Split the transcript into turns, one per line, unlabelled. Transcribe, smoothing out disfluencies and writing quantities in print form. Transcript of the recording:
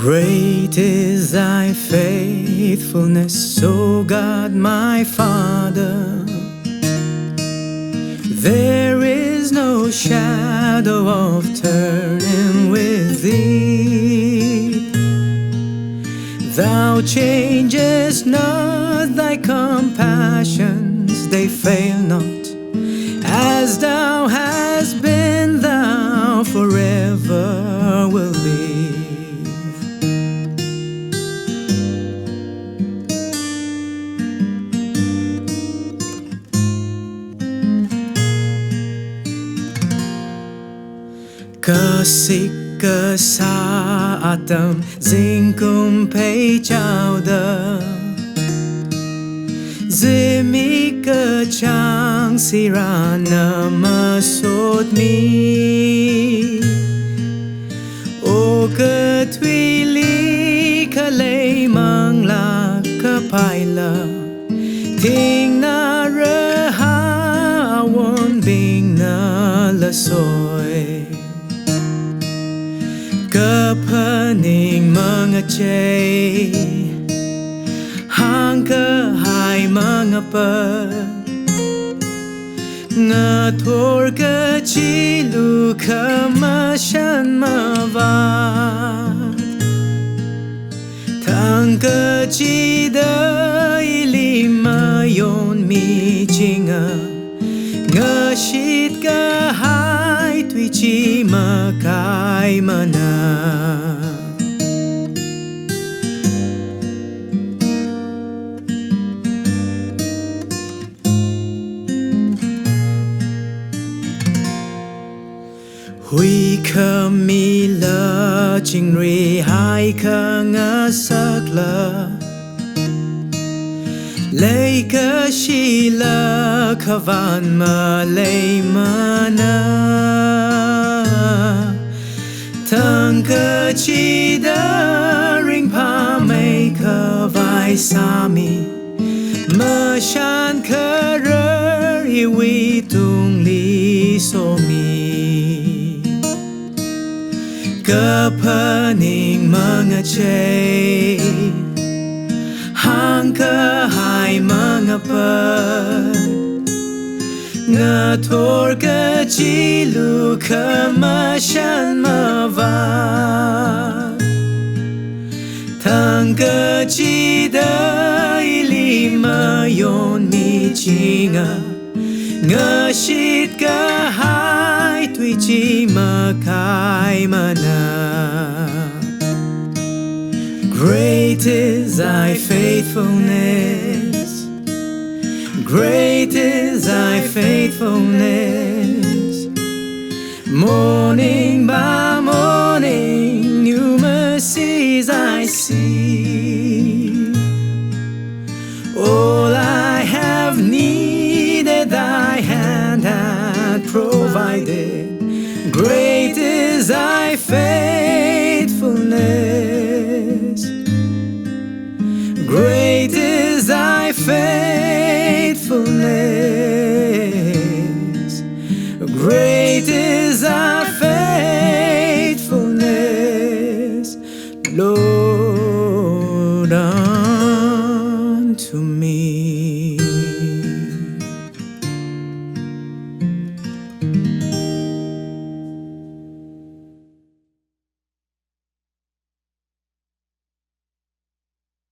Great is thy faithfulness, O God my Father. There is no shadow of turning with thee. Thou changest not, thy compassions, they fail not. As thou hast been, thou forever will be. Cớ xích cớ xa tâm dinh cùng pei chào đờ dê mi cớ chang si ra nơ mơ sốt mi ô cớ thuy lý cớ lấy mang là cớ pai lờ thình na rơ ha won bing na lơ soi cơ phênh mga chay hang cơ hai mga pơ ngờ thor cơ chi lu cơ mà shan mà vạt thang cơ chi đời li mà yon mi chinga ngờ shit cơ hai tùy chi mà kai mà na huy khơ mi lơ chinh ri hai khơ ngơ sắc lơ lấy cơ shi lơ khơ van mơ lấy mơ nơ thằng cơ chi đơ ring pa mây khơ vai sa mi mơ shan khơ rơ hi vi tung li so mi cơ phênh mga chay hang cơ hai mga pơ ngờ thor cơ chi lu cơ mà shan mà vạt thang cơ chi đời li mà yon mi chinga ngờ shit cơ hai tùy chi mà kai mà na. Great is thy faithfulness, great is thy faithfulness. Morning by morning, new mercies I see. All I have needed, thy hand hath provided. Great is thy faithfulness, great is thy faithfulness, great is thy faithfulness, Lord.